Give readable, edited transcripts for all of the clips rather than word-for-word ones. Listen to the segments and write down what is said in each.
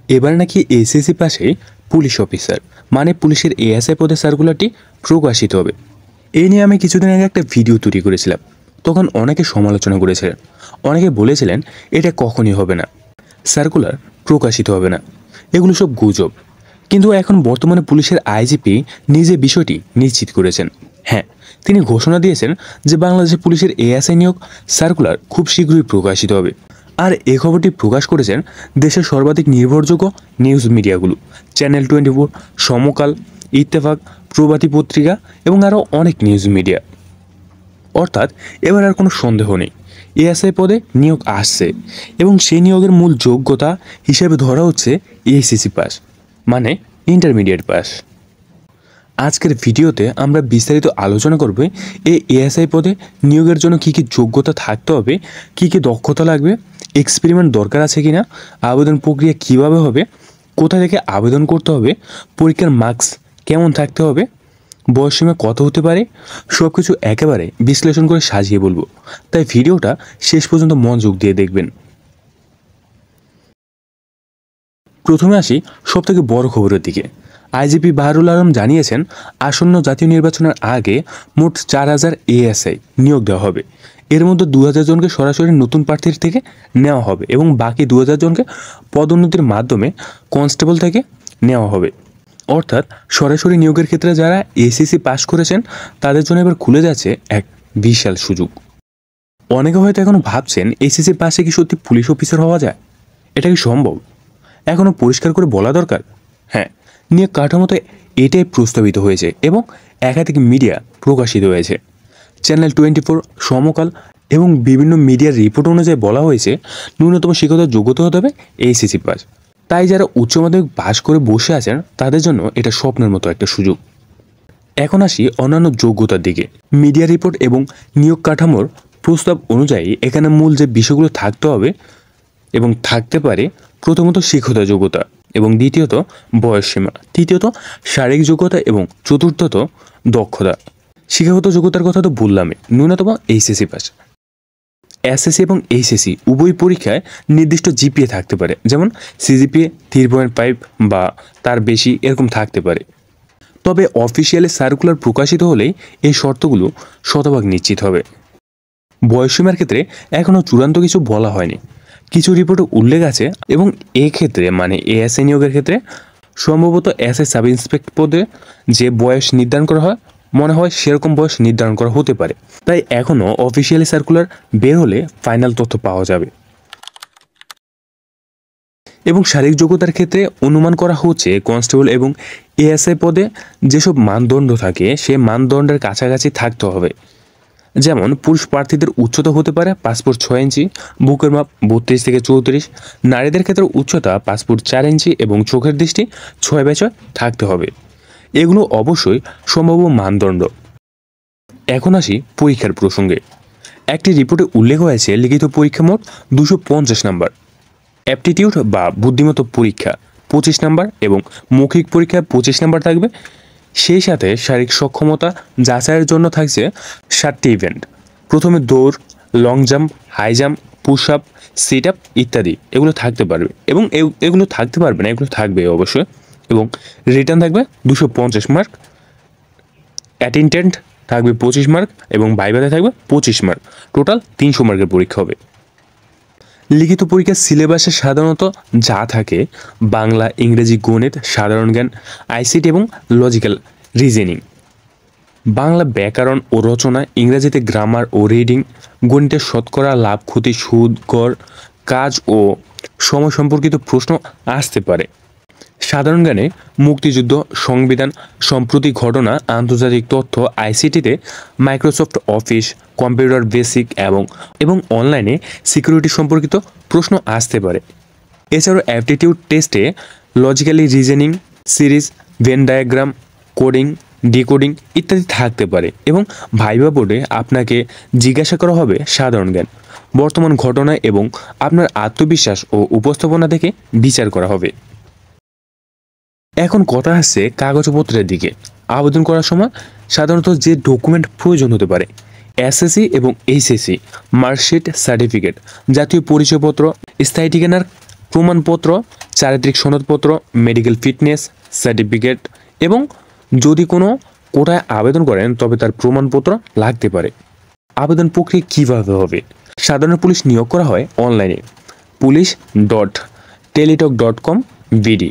এবার নাকি এসএসসি পাশে পুলিশ অফিসার মানে পুলিশের এএসআই পদে সার্কুলারটি প্রকাশিত হবে। এই নিয়ে আমি কিছুদিন আগে একটা ভিডিও তৈরি করেছিলাম। তখন অনেকে সমালোচনা করেছিলেন, অনেকে বলেছিলেন এটা কখনই হবে না, সার্কুলার প্রকাশিত হবে না, এগুলো সব গুজব। কিন্তু এখন বর্তমানে পুলিশের আইজিপি নিজে বিষয়টি নিশ্চিত করেছেন। হ্যাঁ, তিনি ঘোষণা দিয়েছেন যে বাংলাদেশে পুলিশের এএসআই নিয়োগ সার্কুলার খুব শীঘ্রই প্রকাশিত হবে। আর এই খবরটি প্রকাশ করেছেন দেশের সর্বাধিক নির্ভরযোগ্য নিউজ মিডিয়াগুলো, চ্যানেল 24, সমকাল, ইত্তেফাক, প্রভাতী পত্রিকা এবং আরও অনেক নিউজ মিডিয়া। অর্থাৎ এবার আর কোনো সন্দেহ নেই, এএসআই পদে নিয়োগ আসছে এবং সেই নিয়োগের মূল যোগ্যতা হিসেবে ধরা হচ্ছে এসএসসি পাস মানে ইন্টারমিডিয়েট পাস। আজকের ভিডিওতে আমরা বিস্তারিত আলোচনা করব এই এএসআই পদে নিয়োগের জন্য কী কী যোগ্যতা থাকতে হবে, কী কী দক্ষতা লাগবে, এক্সপেরিমেন্ট দরকার আছে কিনা, আবেদন প্রক্রিয়া কিভাবে হবে, কোথা থেকে আবেদন করতে হবে, পরীক্ষার মার্কস কেমন থাকতে হবে, বয়সসীমা কত হতে পারে, সব কিছু একেবারে বিশ্লেষণ করে সাজিয়ে বলবো। তাই ভিডিওটা শেষ পর্যন্ত মনোযোগ দিয়ে দেখবেন। প্রথমে আসি সবথেকে বড় খবরের দিকে। আইজিপি বাহারুল আলম জানিয়েছেন আসন্ন জাতীয় নির্বাচনের আগে মোট 4000 এএসআই নিয়োগ দেওয়া হবে। এর মধ্যে 2000 জনকে সরাসরি নতুন প্রার্থীর থেকে নেওয়া হবে এবং বাকি 2000 জনকে পদোন্নতির মাধ্যমে কনস্টেবল থেকে নেওয়া হবে। অর্থাৎ সরাসরি নিয়োগের ক্ষেত্রে যারা এসএসসি পাস করেছেন তাদের জন্য এবার খুলে যাচ্ছে এক বিশাল সুযোগ। অনেকে হয়তো এখনও ভাবছেন এসএসসি পাশে কি সত্যি পুলিশ অফিসার হওয়া যায়? এটা কি সম্ভব? এখনও পরিষ্কার করে বলা দরকার। হ্যাঁ, নিয়োগ কাঠামোতে এটাই প্রস্তাবিত হয়েছে এবং একাধিক মিডিয়া প্রকাশিত হয়েছে। চ্যানেল 24, সমকাল এবং বিভিন্ন মিডিয়ার রিপোর্ট অনুযায়ী বলা হয়েছে ন্যূনতম শিক্ষাগত যোগ্যতা হতে হবে এসএসসি পাস। তাই যারা উচ্চ মাধ্যমিক পাস করে বসে আছেন তাদের জন্য এটা স্বপ্নের মতো একটা সুযোগ। এখন আসি অন্যান্য যোগ্যতার দিকে। মিডিয়া রিপোর্ট এবং নিয়োগ কাঠামোর প্রস্তাব অনুযায়ী এখানে মূল যে বিষয়গুলো থাকতে হবে এবং থাকতে পারে, প্রথমত শিক্ষাগত যোগ্যতা এবং দ্বিতীয়ত বয়সসীমা, তৃতীয়ত শারীরিক যোগ্যতা এবং চতুর্থত দক্ষতা। শিক্ষাগত যোগ্যতার কথা তো বললামই, ন্যূনতম এইচএসসি পাস। এসএসসি এবং এইচএসসি উভয় পরীক্ষায় নির্দিষ্ট জিপিএ থাকতে পারে, যেমন সিজিপিএ 3.5 বা তার বেশি এরকম থাকতে পারে। তবে অফিসিয়ালি সার্কুলার প্রকাশিত হলেই এই শর্তগুলো শতভাগ নিশ্চিত হবে। বয়সসীমার ক্ষেত্রে এখনও চূড়ান্ত কিছু বলা হয়নি, কিছু রিপোর্টে উল্লেখ আছে এবং এক্ষেত্রে মানে এএসআই নিয়োগের ক্ষেত্রে সম্ভবত এসআই সাব ইন্সপেক্টর পদে যে বয়স নির্ধারণ করা হয় মনে হয় সেরকম বয়স নির্ধারণ করা হতে পারে। তাই এখনও অফিসিয়ালি সার্কুলার বের হলে ফাইনাল তথ্য পাওয়া যাবে। এবং শারীরিক যোগ্যতার ক্ষেত্রে অনুমান করা হচ্ছে কনস্টেবল এবং এএসআই পদে যেসব মানদণ্ড থাকে সে মানদণ্ডের কাছাকাছি থাকতে হবে। যেমন পুরুষ প্রার্থীদের উচ্চতা হতে পারে 5 ফুট 6 ইঞ্চি, বুকের মাপ 32 থেকে 34, নারীদের ক্ষেত্রে উচ্চতা 5 ফুট 4 ইঞ্চি এবং চোখের দৃষ্টি 6/6 থাকতে হবে। এগুলো অবশ্যই সম্ভাব্য মানদণ্ড। এখন আসি পরীক্ষার প্রসঙ্গে। একটি রিপোর্টে উল্লেখ হয়েছে লিখিত পরীক্ষা মোট 250 নাম্বার, অ্যাপটিটিউড বা বুদ্ধিমত্তা পরীক্ষা 25 নাম্বার এবং মৌখিক পরীক্ষা 25 নাম্বার থাকবে। সেই সাথে শারীরিক সক্ষমতা যাচাইয়ের জন্য থাকছে 7টি ইভেন্ট। প্রথমে দৌড়, long jump, high jump, push up, sit up ইত্যাদি এগুলো থাকতে পারবে এবং এগুলো থাকতে পারবে না, এগুলো থাকবে অবশ্যই। এবং রিটার্ন থাকবে 250 মার্ক, অ্যাটেন্ডেন্ট থাকবে 25 মার্ক এবং ভাইভাতে থাকবে 25 মার্ক। টোটাল 300 মার্কের পরীক্ষা হবে। লিখিত পরীক্ষার সিলেবাসে সাধারণত যা থাকে বাংলা, ইংরেজি, গণিত, সাধারণ জ্ঞান, আইসিটি এবং লজিক্যাল রিজনিং, বাংলা ব্যাকরণ ও রচনা, ইংরেজিতে গ্রামার ও রিডিং, গণিতে শতকরা, লাভ, ক্ষতি, সুদ, গড়, কাজ ও সময় সম্পর্কিত প্রশ্ন আসতে পারে। সাধারণ জ্ঞানে মুক্তিযুদ্ধ, সংবিধান, সাম্প্রতিক ঘটনা, আন্তর্জাতিক তথ্য, আইসিটিতে মাইক্রোসফট অফিস, কম্পিউটার বেসিক এবং অনলাইনে সিকিউরিটি সম্পর্কিত প্রশ্ন আসতে পারে। এছাড়াও অ্যাপটিটিউড টেস্টে logically reasoning, series, Venn diagram, coding, decoding ইত্যাদি থাকতে পারে এবং ভাইভা বোর্ডে আপনাকে জিজ্ঞাসা করা হবে সাধারণ জ্ঞান, বর্তমান ঘটনা এবং আপনার আত্মবিশ্বাস ও উপস্থাপনা থেকে বিচার করা হবে। এখন কথা আসছে কাগজপত্রের দিকে। আবেদন করার সময় সাধারণত যে ডকুমেন্ট প্রয়োজন হতে পারে: এসএসসি এবং এইচএসসি মার্কশিট, সার্টিফিকেট, জাতীয় পরিচয়পত্র, স্থায়ী ঠিকানার প্রমাণপত্র, চারিত্রিক সনদপত্র, মেডিকেল ফিটনেস সার্টিফিকেট এবং যদি কোনো কোটায় আবেদন করেন তবে তার প্রমাণপত্র লাগতে পারে। আবেদন প্রক্রিয়া কীভাবে হবে? সাধারণ পুলিশ নিয়োগ করা হয় অনলাইনে police.teletalk.com বিডি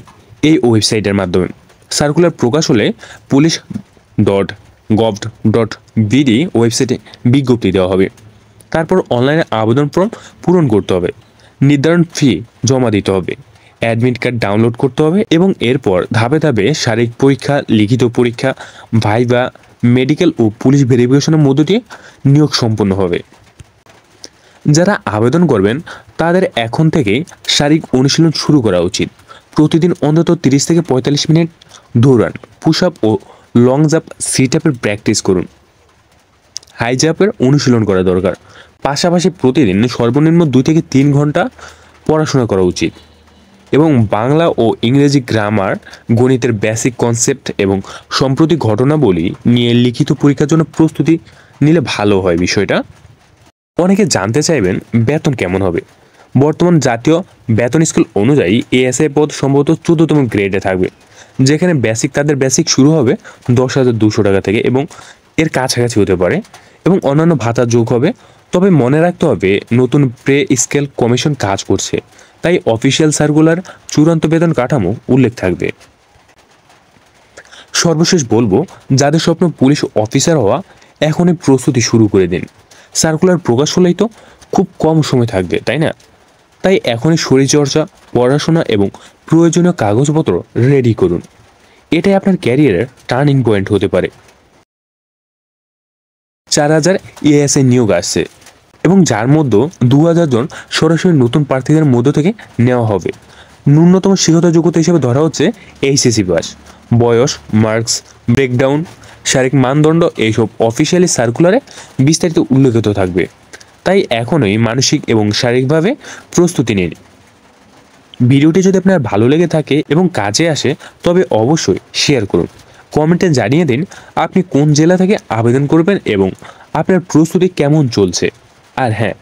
এই ওয়েবসাইটের মাধ্যমে। সার্কুলার প্রকাশ হলে police.gov.bd ওয়েবসাইটে বিজ্ঞপ্তি দেওয়া হবে। তারপর অনলাইনে আবেদন ফর্ম পূরণ করতে হবে, নির্ধারণ ফি জমা দিতে হবে, অ্যাডমিট কার্ড ডাউনলোড করতে হবে এবং এরপর ধাপে ধাপে শারীরিক পরীক্ষা, লিখিত পরীক্ষা, ভাইভা, মেডিকেল ও পুলিশ ভেরিফিকেশনের মধ্য দিয়ে নিয়োগ সম্পন্ন হবে। যারা আবেদন করবেন তাদের এখন থেকেই শারীরিক অনুশীলন শুরু করা উচিত। প্রতিদিন অন্তত 30 থেকে 45 মিনিট দৌড়ান, পুশ আপ ও লং জাম্প, সিট আপের প্র্যাকটিস করুন, হাই জাম্পের অনুশীলন করা দরকার। পাশাপাশি প্রতিদিন সর্বনিম্ন 2 থেকে 3 ঘন্টা পড়াশোনা করা উচিত এবং বাংলা ও ইংরেজি গ্রামার, গণিতের বেসিক কনসেপ্ট এবং সাম্প্রতিক ঘটনাবলী নিয়ে লিখিত পরীক্ষার জন্য প্রস্তুতি নিলে ভালো হয়। বিষয়টা অনেকে জানতে চাইবেন বেতন কেমন হবে। বর্তমান জাতীয় বেতন স্কেল অনুযায়ী এএসআই পদ সম্ভবত 14তম গ্রেডে থাকবে, যেখানে তাদের বেসিক শুরু হবে 10,200 টাকা থেকে এবং এর কাছাকাছি হতে পারে এবং অন্যান্য ভাতা যোগ হবে। তবে মনে রাখতে হবে নতুন পে স্কেল কমিশন কাজ করছে, তাই অফিসিয়াল সার্কুলার চূড়ান্ত বেতন কাঠামো উল্লেখ থাকবে। সর্বশেষ বলবো, যাদের স্বপ্ন পুলিশ অফিসার হওয়া এখনই প্রস্তুতি শুরু করে দিন। সার্কুলার প্রকাশ হলেই তো খুব কম সময় থাকবে, তাই না? তাই এখনই শরীরচর্চা, পড়াশোনা এবং প্রয়োজনীয় কাগজপত্র রেডি করুন। এটাই আপনার ক্যারিয়ারের টার্নিং পয়েন্ট হতে পারে। 4,000 এএসআই নিয়োগ আসছে এবং যার মধ্যে 2,000 জন সরাসরি নতুন প্রার্থীদের মধ্য থেকে নেওয়া হবে। ন্যূনতম শিক্ষাগত যোগ্যতা হিসেবে ধরা হচ্ছে এইচএসসি পাস। বয়স, মার্কস, ব্রেকডাউন, শারীরিক মানদণ্ড এইসব অফিসিয়ালি সার্কুলারে বিস্তারিত উল্লেখিত থাকবে। তাই এখনই মানসিক এবং শারীরিকভাবে প্রস্তুতি নিন। ভিডিওটি যদি আপনার ভালো লেগে থাকে এবং কাজে আসে তবে অবশ্যই শেয়ার করুন। কমেন্টে জানিয়ে দিন আপনি কোন জেলা থেকে আবেদন করবেন এবং আপনার প্রস্তুতি কেমন চলছে। আর হ্যাঁ,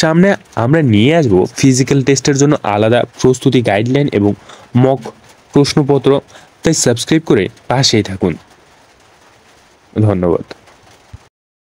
সামনে আমরা নিয়ে আসবো ফিজিক্যাল টেস্টের জন্য আলাদা প্রস্তুতি গাইডলাইন এবং মক প্রশ্নপত্র। তাই সাবস্ক্রাইব করে পাশেই থাকুন। ধন্যবাদ।